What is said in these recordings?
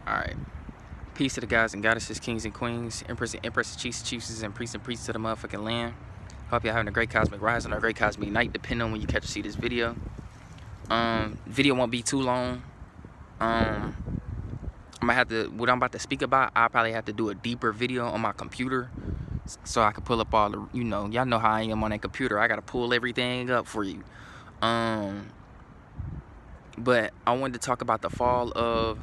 Alright. Peace to the guys and goddesses, kings and queens, emperors and empresses, chiefs and chiefs, and priests to the motherfucking land. Hope y'all having a great cosmic rise and a great cosmic night, depending on when you catch to see this video. Video won't be too long. I'm gonna have to, what I'm about to speak about, I'll probably have to do a deeper video on my computer so I can pull up all the, y'all know how I am on that computer. I gotta pull everything up for you. But I wanted to talk about the fall of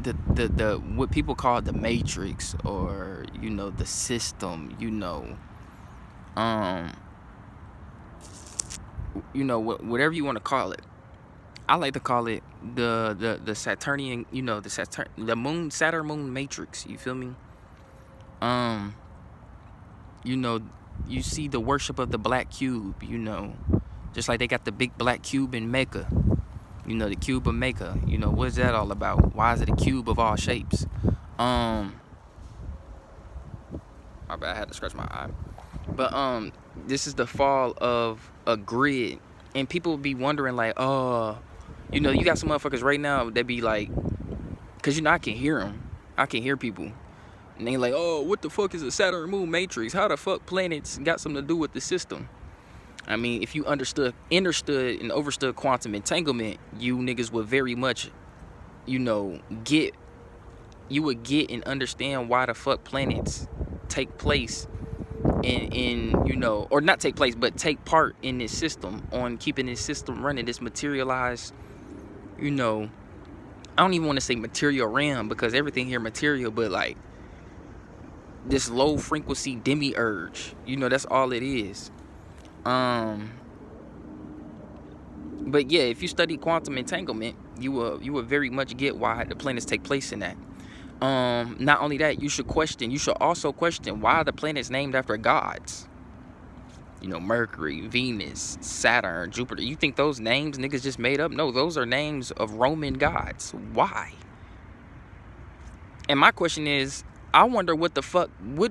the what people call the matrix, or the system, whatever you want to call it. I like to call it the Saturnian, the Saturn-Moon matrix. You feel me? You see the worship of the black cube, just like they got the big black cube in Mecca. The cube of Mecca. What is that all about? Why is it a cube of all shapes? My bad, I had to scratch my eye. But this is the fall of a grid, and people be wondering like, oh, you got some motherfuckers right now that be like, cause I can hear them. I can hear people, and they like, oh, what the fuck is a Saturn-Moon matrix? How the fuck planets got something to do with the system? I mean, if you understood and overstood quantum entanglement, you niggas would very much, get and understand why the fuck planets take place or not take place, but take part in this system, on keeping this system running, this materialized, I don't even want to say material realm, because everything here material, but like this low frequency demiurge, that's all it is. But yeah, if you study quantum entanglement, you will very much get why the planets take place in that. Not only that, you should also question why the planets named after gods. Mercury, Venus, Saturn, Jupiter. You think those names niggas just made up? No, those are names of Roman gods. Why? And my question is, I wonder what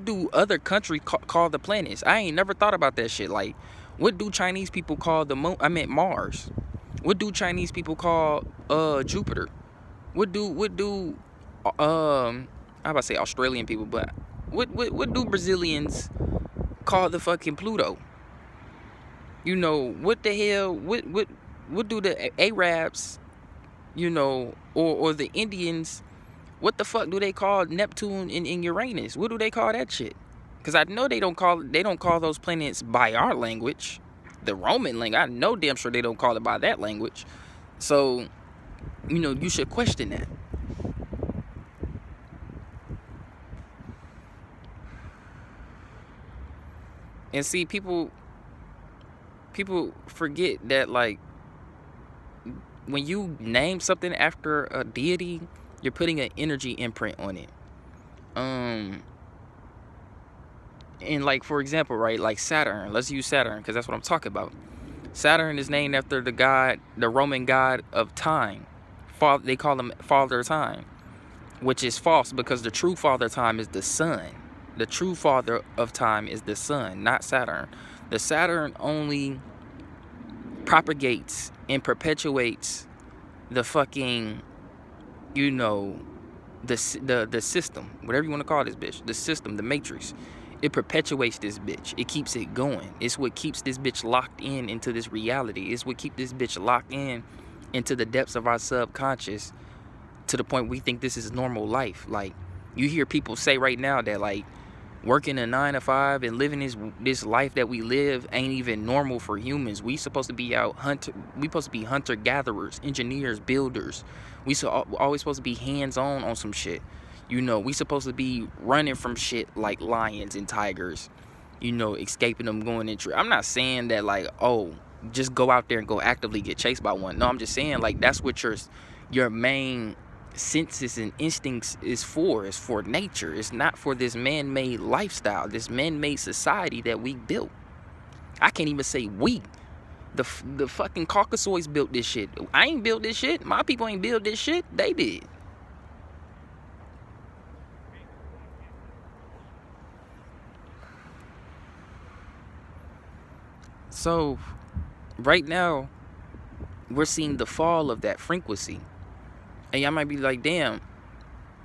do other countries call the planets? I ain't never thought about that shit. Like, what do Chinese people call the moon? I meant Mars. What do Chinese people call Jupiter? What do I'm about to say Australian people, but what do Brazilians call the fucking Pluto? What the hell? What do the Arabs, or the Indians? What the fuck do they call Neptune and Uranus? What do they call that shit? Because I know they don't call those planets by our language, the Roman language. I know damn sure they don't call it by that language. So, you should question that. And see, people forget that, like, when you name something after a deity, you're putting an energy imprint on it. And like, for example, right, like Saturn. Let's use Saturn because that's what I'm talking about. Saturn is named after the Roman god of time. They call him Father Time, which is false, because the true Father Time is the sun. The true Father of Time is the sun, not Saturn. The Saturn only propagates and perpetuates the fucking, the system, whatever you want to call this bitch, the system, the matrix. It perpetuates this bitch. It keeps it going. It's what keeps this bitch locked into this reality. It's what keeps this bitch locked into the depths of our subconscious, to the point we think this is normal life. Like, you hear people say right now that, like, working a 9 to 5 and living this life that we live ain't even normal for humans. We supposed to be out hunter gatherers, engineers, builders. Always supposed to be hands-on some shit. We supposed to be running from shit like lions and tigers, escaping them, going in. I'm not saying that, like, oh, just go out there and go actively get chased by one. No, I'm just saying, like, that's what your main senses and instincts is for. It's for nature. It's not for this man-made lifestyle, this man-made society that we built. I can't even say we. The fucking Caucasoids built this shit. I ain't built this shit. My people ain't built this shit. They did. So, right now, we're seeing the fall of that frequency. And y'all might be like, damn,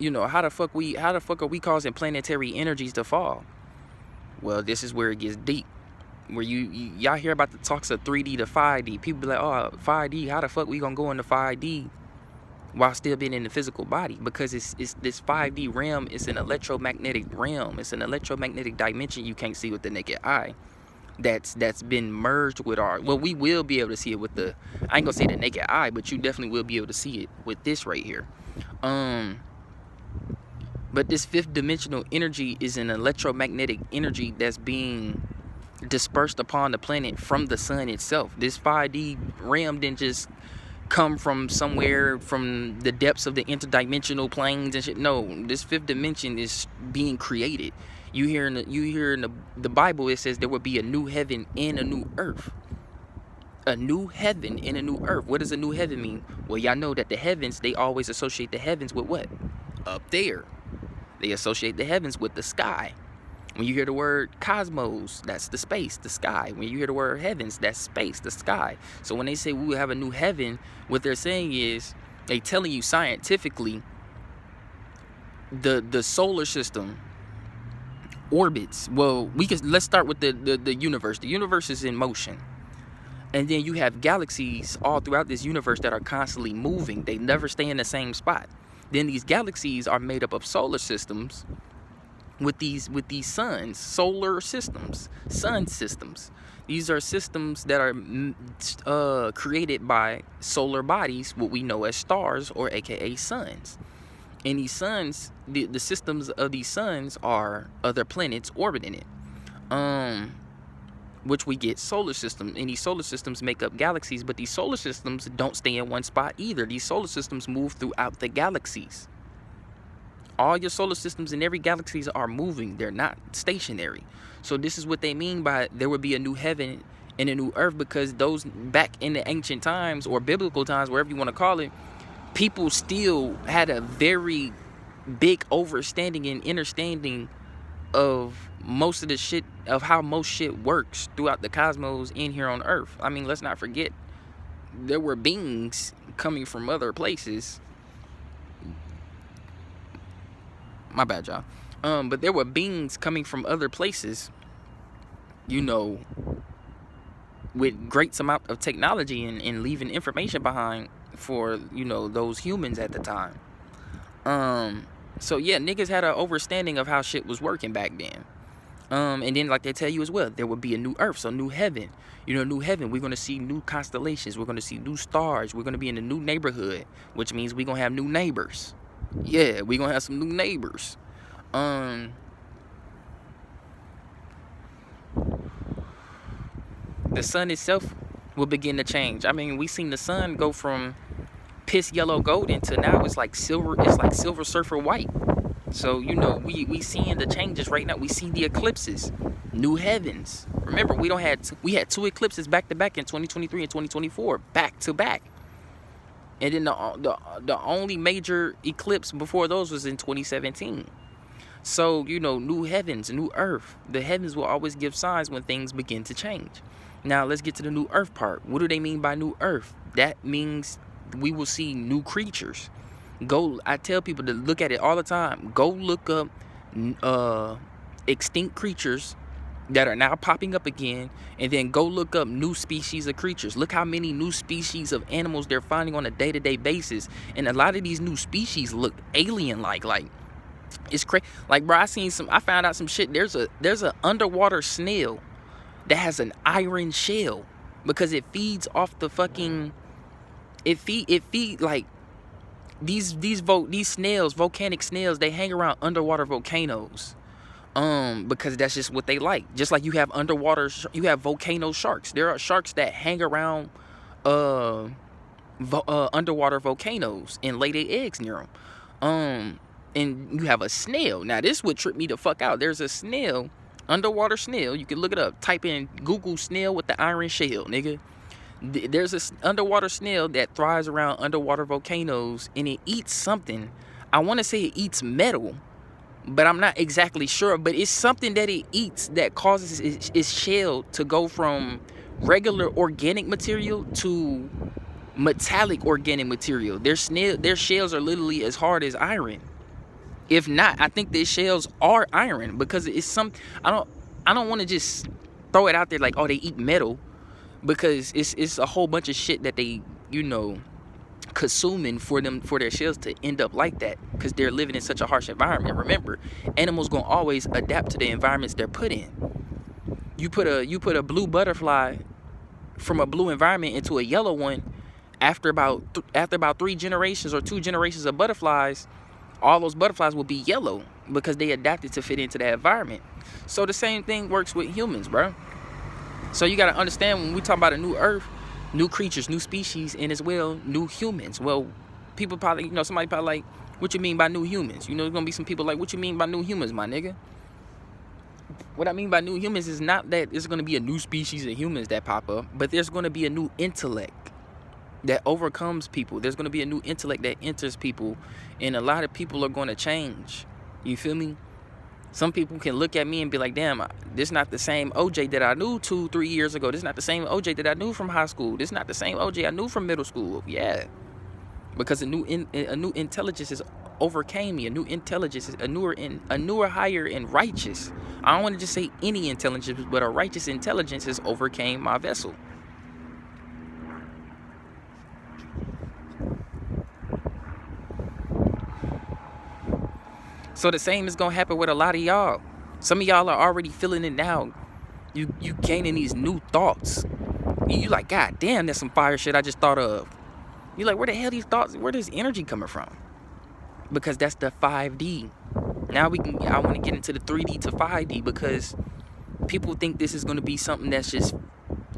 you know, how the fuck are we causing planetary energies to fall? Well, this is where it gets deep. Where y'all hear about the talks of 3D to 5D. People be like, oh, 5D, how the fuck we gonna go into 5D while still being in the physical body? Because it's this 5D realm, it's an electromagnetic realm. It's an electromagnetic dimension you can't see with the naked eye. That's been merged with our, well, we will be able to see it with the, I ain't gonna say the naked eye, but you definitely will be able to see it with this right here. But this fifth dimensional energy is an electromagnetic energy that's being dispersed upon the planet from the sun itself. This 5D realm didn't just come from somewhere from the depths of the interdimensional planes and shit. No, this fifth dimension is being created. You hear in the Bible, it says there will be a new heaven and a new earth. A new heaven and a new earth. What does a new heaven mean? Well, y'all know that the heavens, they always associate the heavens with what? Up there. They associate the heavens with the sky. When you hear the word cosmos, that's the space, the sky. When you hear the word heavens, that's space, the sky. So when they say we will have a new heaven, what they're saying is, they telling you scientifically, the solar system orbits. Well, let's start with the universe. The universe is in motion. And then you have galaxies all throughout this universe that are constantly moving. They never stay in the same spot. Then these galaxies are made up of solar systems with these suns, solar systems, sun systems. These are systems that are created by solar bodies, what we know as stars, or aka suns. And these suns, the systems of these suns are other planets orbiting it, which we get solar systems. And these solar systems make up galaxies, but these solar systems don't stay in one spot either. These solar systems move throughout the galaxies. All your solar systems in every galaxies are moving. They're not stationary. So this is what they mean by there will be a new heaven and a new earth, because those back in the ancient times, or biblical times, wherever you want to call it, people still had a very big overstanding and understanding of most of the shit, of how most shit works throughout the cosmos in here on Earth. I mean, let's not forget, there were beings coming from other places. My bad, y'all. But there were beings coming from other places, you know, with great amount of technology and leaving information behind for, you know, those humans at the time. So yeah, niggas had an overstanding of how shit was working back then. And then, like they tell you as well, there would be a new earth, so new heaven. You know, new heaven, we're going to see new constellations. We're going to see new stars. We're going to be in a new neighborhood, which means we're going to have new neighbors. Yeah, we're going to have some new neighbors. The sun itself will begin to change. I mean, we seen the sun go from piss yellow golden to now it's like silver. It's like silver surfer white. So, you know, we seeing the changes right now. We see the eclipses, new heavens. Remember, we had two eclipses back to back in 2023 and 2024, back to back. And then the only major eclipse before those was in 2017. So, you know, new heavens, new earth. The heavens will always give signs when things begin to change. Now, let's get to the new earth part. What do they mean by new earth? That means we will see new creatures. I tell people to look at it all the time. Go look up extinct creatures that are now popping up again, and then go look up new species of creatures. Look how many new species of animals they're finding on a day-to-day basis. And a lot of these new species look alien-like. Like, it's crazy. Like, bro, I found out some shit. There's a underwater snail that has an iron shell because it feeds off the fucking, it feed like these snails, volcanic snails, they hang around underwater volcanoes. Because that's just what they like. Just like you have you have volcano sharks. There are sharks that hang around underwater volcanoes and lay their eggs near them. And you have a snail. Now this would trip me the fuck out. There's a snail, underwater snail. You can look it up. Type in Google snail with the iron shell, nigga. There's a underwater snail that thrives around underwater volcanoes, and it eats something. I want to say it eats metal, but I'm not exactly sure. But it's something that it eats that causes its shell to go from regular organic material to metallic organic material. Their shells are literally as hard as iron. If not, I think their shells are iron, because it's some, I don't want to just throw it out there like, oh, they eat metal, because it's a whole bunch of shit that they, you know, consuming for their shells to end up like that, because they're living in such a harsh environment. Remember, animals gonna always adapt to the environments they're put in. You put a blue butterfly from a blue environment into a yellow one, after about 3 generations or 2 generations of butterflies, all those butterflies will be yellow because they adapted to fit into that environment. So the same thing works with humans, bro. So you got to understand, when we talk about a new earth, new creatures, new species, and as well new humans. Well, people probably, you know, somebody probably like, what you mean by new humans? You know, there's gonna be some people like, what you mean by new humans, my nigga? What I mean by new humans is not that it's gonna be a new species of humans that pop up, but there's gonna be a new intellect that overcomes people. There's going to be a new intellect that enters people, and a lot of people are going to change. You feel me? Some people can look at me and be like, damn, this is not the same OJ that I knew 2-3 years ago. This is not the same OJ that I knew from high school. This is not the same OJ I knew from middle school. Yeah, because a new intelligence has overcame me. A new intelligence is a newer, higher, and righteous. I don't want to just say any intelligence, but a righteous intelligence has overcame my vessel. So the same is gonna happen with a lot of y'all. Some of y'all are already feeling it now. You gaining these new thoughts. You like, God damn, that's some fire shit I just thought of. You like, where the hell these thoughts, where this energy coming from? Because that's the 5D. Now I want to get into the 3D to 5D, because people think this is gonna be something that's just,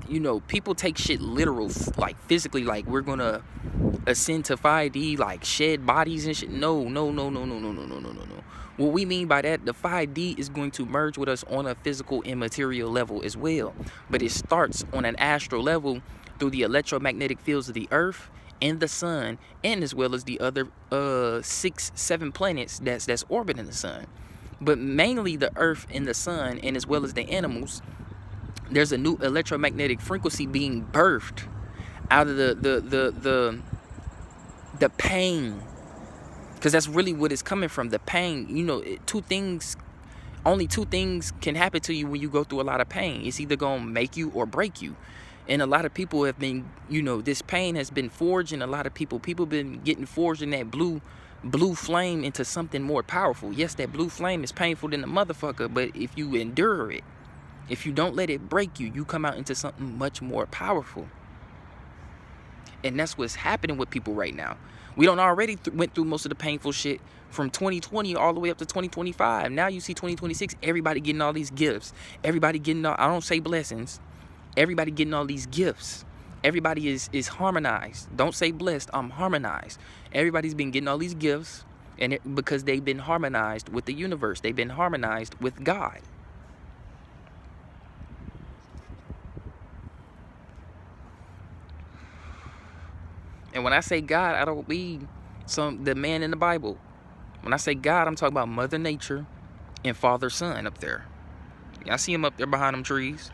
you know, people take shit literal, like physically, like we're gonna ascend to 5D, like shed bodies and shit. No. What we mean by that, the 5D is going to merge with us on a physical and material level as well. But it starts on an astral level through the electromagnetic fields of the earth and the sun, and as well as the other 6-7 planets that's orbiting the sun. But mainly the earth and the sun, and as well as the animals, there's a new electromagnetic frequency being birthed out of the pain, because that's really what it's coming from, the pain. You know, only two things can happen to you when you go through a lot of pain. It's either gonna make you or break you. And a lot of people have been, you know, this pain has been forging a lot of people been getting forged in that blue flame into something more powerful. Yes, that blue flame is painful than a motherfucker, but if you endure it, if you don't let it break you, you come out into something much more powerful. And that's what's happening with people right now. We don't already went through most of the painful shit from 2020 all the way up to 2025. Now you see 2026, everybody getting all these gifts. Everybody getting all, I don't say blessings. Everybody getting all these gifts. Everybody is harmonized. Don't say blessed, I'm harmonized. Everybody's been getting all these gifts, and because they've been harmonized with the universe. They've been harmonized with God. And when I say God, I don't mean the man in the Bible. When I say God, I'm talking about Mother Nature and Father Son up there. Y'all see him up there behind them trees?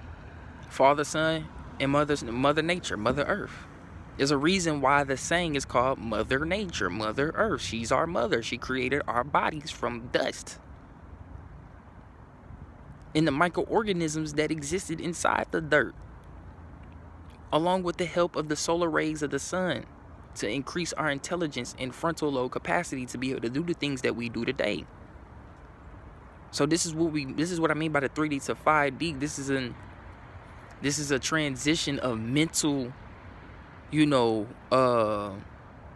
Father Son and Mother Nature, Mother Earth. There's a reason why the saying is called Mother Nature, Mother Earth. She's our mother. She created our bodies from dust. And the microorganisms that existed inside the dirt, along with the help of the solar rays of the sun, to increase our intelligence and frontal lobe capacity to be able to do the things that we do today. So this is what I mean by the 3D to 5D. This is a transition of mental, you know,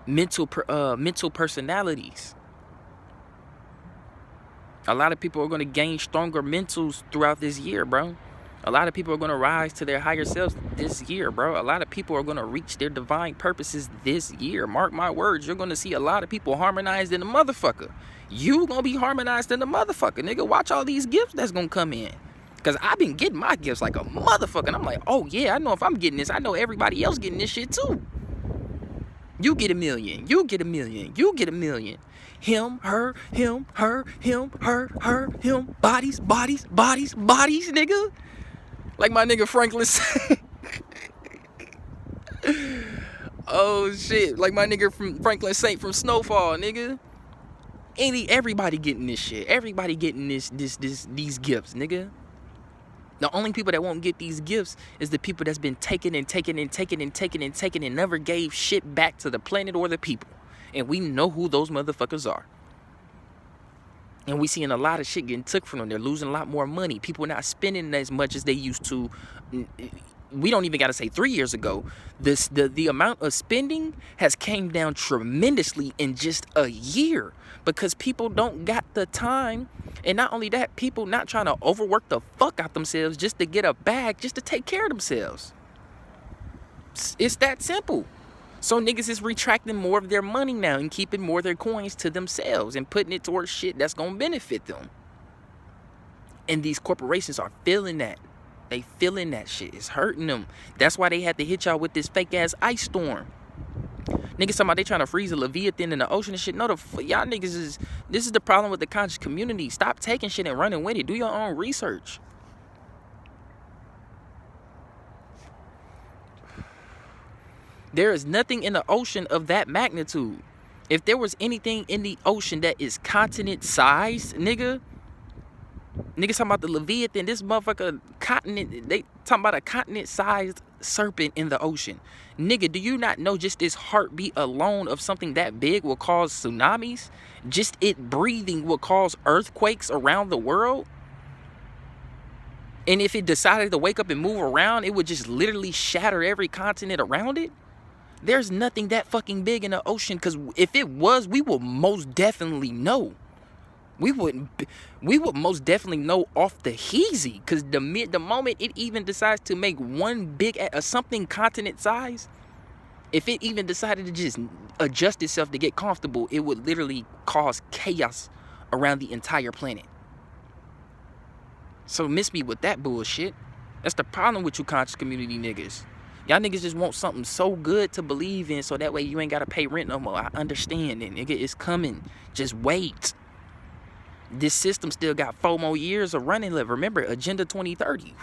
mental personalities. A lot of people are going to gain stronger mentals throughout this year, bro. A lot of people are going to rise to their higher selves this year, bro. A lot of people are going to reach their divine purposes this year. Mark my words, you're going to see a lot of people harmonized in the motherfucker. You going to be harmonized in the motherfucker, nigga. Watch all these gifts that's going to come in. Because I've been getting my gifts like a motherfucker. And I'm like, oh, yeah, I know if I'm getting this, I know everybody else getting this shit, too. You get 1 million. You get 1 million. You get 1 million. Him, her, him, her, him, her, him. Bodies, nigga. Like my nigga Franklin said. Oh shit, like my nigga from Franklin Saint from Snowfall, nigga. Everybody getting this shit. Everybody getting these gifts, nigga. The only people that won't get these gifts is the people that's been taking and never gave shit back to the planet or the people. And we know who those motherfuckers are. And we seeing a lot of shit getting took from them. They're losing a lot more money. People not spending as much as they used to. We don't even got to say 3 years ago. The amount of spending has came down tremendously in just a year because people don't got the time. And not only that, people not trying to overwork the fuck out themselves just to get a bag, just to take care of themselves. It's that simple. So niggas is retracting more of their money now and keeping more of their coins to themselves and putting it towards shit that's gonna benefit them. And these corporations are feeling that. They feeling that shit. It's hurting them. That's why they had to hit y'all with this fake ass ice storm. Niggas talking about they trying to freeze a Leviathan in the ocean and shit. No, y'all niggas is, this is the problem with the conscious community. Stop taking shit and running with it. Do your own research. There is nothing in the ocean of that magnitude. If there was anything in the ocean that is continent sized, niggas talking about the Leviathan, this motherfucker continent, they talking about a continent sized serpent in the ocean. Nigga, do you not know just this heartbeat alone of something that big will cause tsunamis? Just it breathing will cause earthquakes around the world? And if it decided to wake up and move around, it would just literally shatter every continent around it? There's nothing that fucking big in the ocean, because if it was, we would most definitely know. We would most definitely know off the heezy, because the moment it even decides to make one big something continent size, if it even decided to just adjust itself to get comfortable, it would literally cause chaos around the entire planet. So miss me with that bullshit. That's the problem with you conscious community niggas. Y'all niggas just want something so good to believe in so that way you ain't got to pay rent no more. I understand it, nigga. It's coming. Just wait. This system still got 4 more years of running left. Remember, Agenda 2030.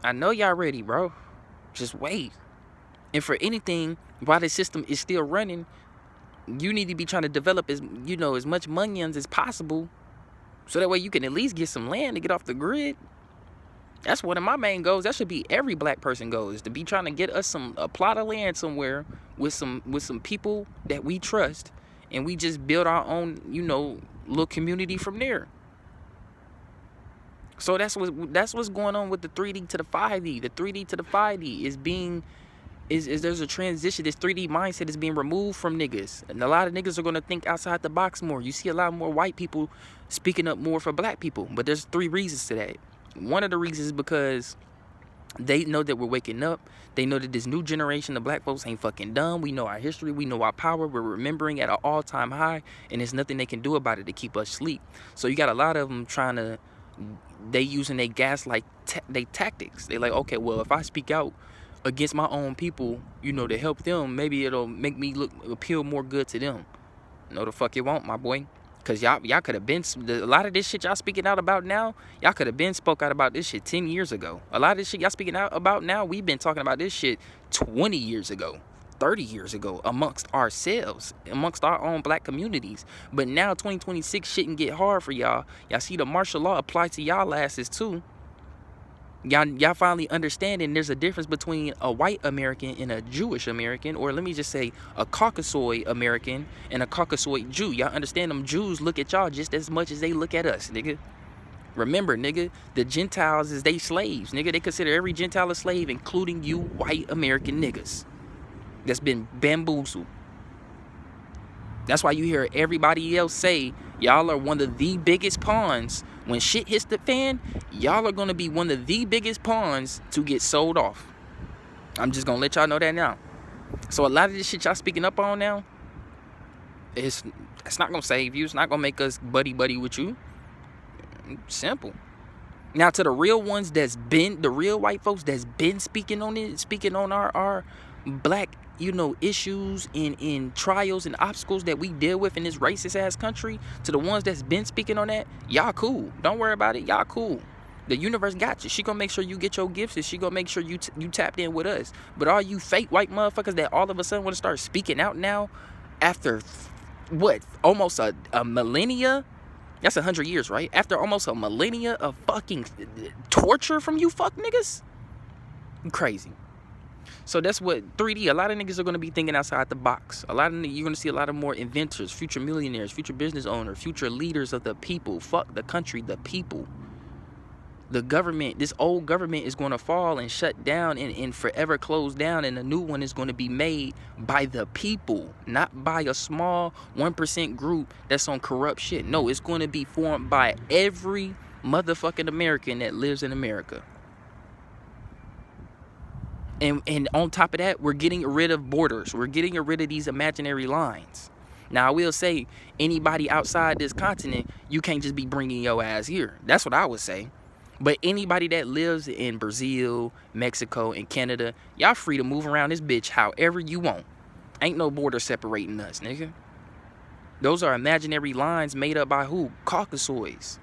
I know y'all ready, bro. Just wait. And for anything, while the system is still running, you need to be trying to develop as much monions as possible. So that way you can at least get some land to get off the grid. That's one of my main goals. That should be every black person goal, is to be trying to get us a plot of land somewhere with some people that we trust, and we just build our own, little community from there. So that's what's going on with the 3D to the 5D. The 3D to the 5D is there's a transition. This 3D mindset is being removed from niggas, and a lot of niggas are going to think outside the box more. You see a lot more white people speaking up more for black people, but there's 3 reasons to that. One of the reasons is because they know that we're waking up. They know that this new generation of black folks ain't fucking dumb. We know our history. We know our power. We're remembering at an all-time high, and there's nothing they can do about it to keep us asleep. So you got a lot of them they using they gaslight they tactics. They like, okay, well, if I speak out against my own people, to help them, maybe it'll make me appeal more good to them. No, the fuck it won't, my boy. Because y'all could have been, a lot of this shit y'all speaking out about now, y'all could have been spoke out about this shit 10 years ago. A lot of this shit y'all speaking out about now, we've been talking about this shit 20 years ago, 30 years ago, amongst ourselves, amongst our own black communities. But now 2026 shouldn't get hard for y'all. Y'all see the martial law apply to y'all asses too. Y'all finally understanding there's a difference between a white American and a Jewish American, or let me just say a Caucasoid American and a Caucasoid Jew. Y'all understand them Jews look at y'all just as much as they look at us, nigga. Remember, nigga, the Gentiles is they slaves, nigga. They consider every Gentile a slave, including you white American niggas that's been bamboozled. That's why you hear everybody else say y'all are one of the biggest pawns. When shit hits the fan, y'all are going to be one of the biggest pawns to get sold off. I'm just going to let y'all know that now. So a lot of this shit y'all speaking up on now, it's not going to save you. It's not going to make us buddy-buddy with you. Simple. Now to the real ones the real white folks that's been speaking on it, speaking on our black, issues in trials and obstacles that we deal with in this racist ass country, to the ones that's been speaking on that, y'all cool. Don't worry about it. Y'all cool. The universe got you. She gonna make sure you get your gifts, and she gonna make sure you tapped in with us. But all you fake white motherfuckers that all of a sudden want to start speaking out now, after what, almost a millennia? That's 100 years, right? After almost a millennia of fucking torture from you fuck niggas? You crazy. So that's what 3D, a lot of niggas are going to be thinking outside the box. You're going to see a lot of more inventors, future millionaires, future business owners, future leaders of the people. Fuck the country, the people. The government, this old government is going to fall and shut down and forever close down, and a new one is going to be made by the people, not by a small 1% group that's on corrupt shit. No, it's going to be formed by every motherfucking American that lives in America. And on top of that, we're getting rid of borders. We're getting rid of these imaginary lines. Now, I will say, anybody outside this continent, you can't just be bringing your ass here. That's what I would say. But anybody that lives in Brazil, Mexico, and Canada, y'all free to move around this bitch however you want. Ain't no border separating us, nigga. Those are imaginary lines made up by who? Caucasoids.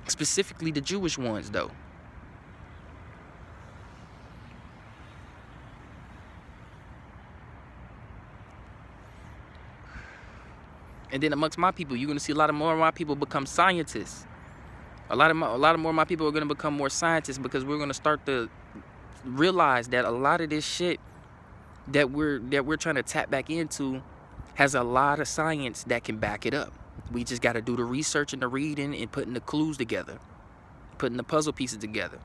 Specifically the Jewish ones, though. And then amongst my people, you're going to see a lot of more of my people become scientists. A lot more of my people are going to become more scientists, because we're going to start to realize that a lot of this shit that we're trying to tap back into has a lot of science that can back it up. We just got to do the research and the reading and putting the clues together, putting the puzzle pieces together.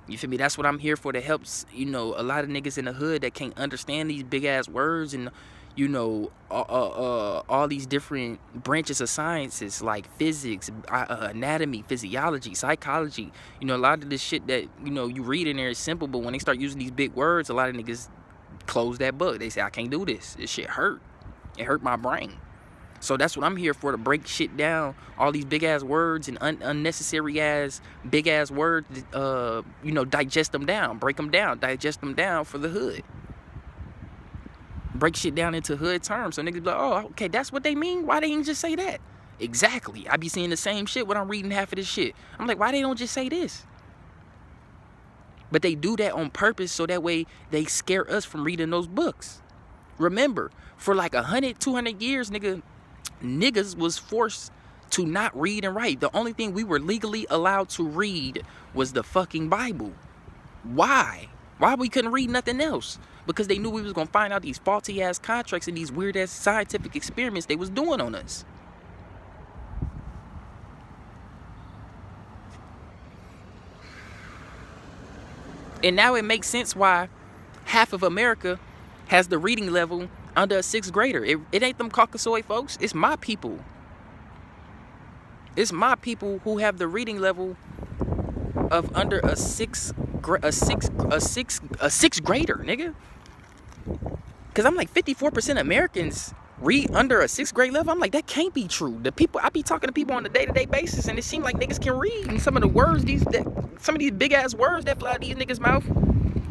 You feel me? That's what I'm here for, to help, a lot of niggas in the hood that can't understand these big ass words and, all these different branches of sciences like physics, anatomy, physiology, psychology. A lot of this shit that, you read in there is simple, but when they start using these big words, a lot of niggas close that book. They say, I can't do this. This shit hurt. It hurt my brain. So that's what I'm here for, to break shit down, all these big ass words and unnecessary ass big ass words, digest them down, break them down, digest them down for the hood. Break shit down into hood terms, so niggas be like, oh, okay, that's what they mean? Why they ain't just say that? Exactly. I be seeing the same shit when I'm reading half of this shit. I'm like, why they don't just say this? But they do that on purpose, so that way they scare us from reading those books. Remember, for like 100, 200 years, niggas was forced to not read and write. The only thing we were legally allowed to read was the fucking Bible. Why? Why we couldn't read nothing else? Because they knew we was going to find out these faulty ass contracts and these weird ass scientific experiments they was doing on us. And now it makes sense why half of America has the reading level under a 6th grader. It ain't them Caucasoid folks. It's my people. It's my people who have the reading level of under a sixth grader, nigga. Cause I'm like 54% Americans read under a 6th grade level. I'm like, that can't be true. The people I be talking to people on a day-to-day basis, and it seems like niggas can read. And some of the words some of these big ass words that fly out of these niggas' mouth,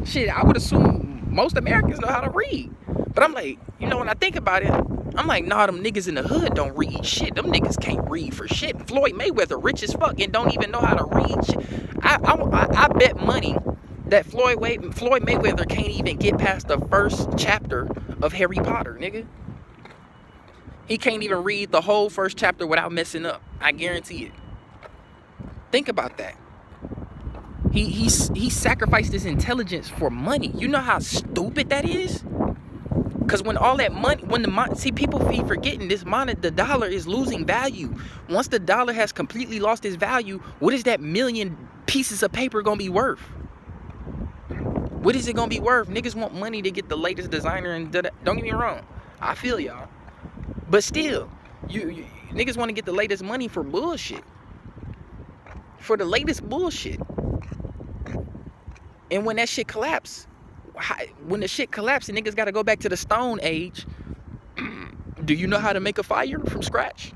shit, I would assume most Americans know how to read. But I'm like, when I think about it, I'm like, nah, them niggas in the hood don't read shit. Them niggas can't read for shit. Floyd Mayweather rich as fuck and don't even know how to read shit. I bet money that Floyd Mayweather can't even get past the first chapter of Harry Potter, nigga. He can't even read the whole first chapter without messing up. I guarantee it. Think about that. He sacrificed his intelligence for money. You know how stupid that is? Because when all that money, people be forgetting the dollar is losing value. Once the dollar has completely lost its value, what is that million pieces of paper gonna be worth? What is it gonna be worth? Niggas want money to get the latest designer, and don't get me wrong, I feel y'all. But still, you niggas want to get the latest money for bullshit. For the latest bullshit. And when that shit collapse, niggas got to go back to the Stone Age. Do you know how to make a fire from scratch?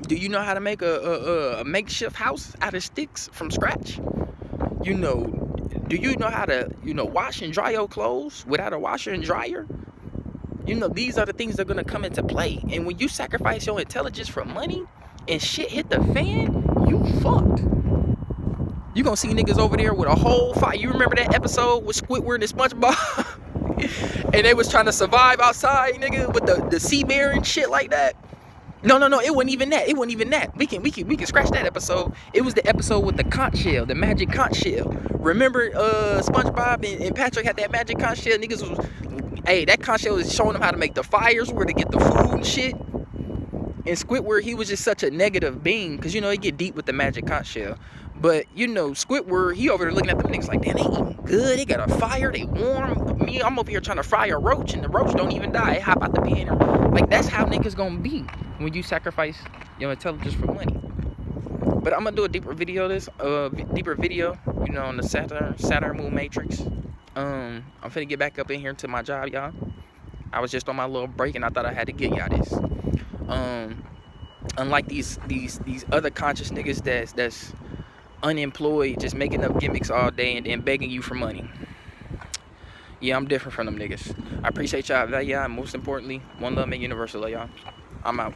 Do you know how to make a makeshift house out of sticks from scratch? Do you know how to, wash and dry your clothes without a washer and dryer? These are the things that are gonna come into play. And when you sacrifice your intelligence for money and shit hit the fan, you fucked. You gonna see niggas over there with a whole fire. You remember that episode with Squidward and SpongeBob? And they was trying to survive outside, nigga, with the sea bear and shit like that. No, it wasn't even that. We can scratch that episode. It was the episode with the conch shell, the magic conch shell. Remember, SpongeBob and Patrick had that magic conch shell. Niggas was, hey, that conch shell was showing them how to make the fires, where to get the food and shit. And Squidward, he was just such a negative being, because he get deep with the magic conch shell. But Squidward, he over there looking at them niggas like, damn, they eating good. They got a fire. They warm. Me, I'm over here trying to fry a roach, and the roach don't even die. It hop out the pan. Like, that's how niggas gonna be when you sacrifice your intelligence for money. But I'm gonna do a deeper video on the Saturn-Moon matrix. I'm finna get back up in here to my job, y'all. I was just on my little break, and I thought I had to get y'all this. Unlike these other conscious niggas that's unemployed, just making up gimmicks all day and then begging you for money. Yeah, I'm different from them niggas. I appreciate y'all, value y'all, and most importantly, one love, and universal love, y'all. I'm out.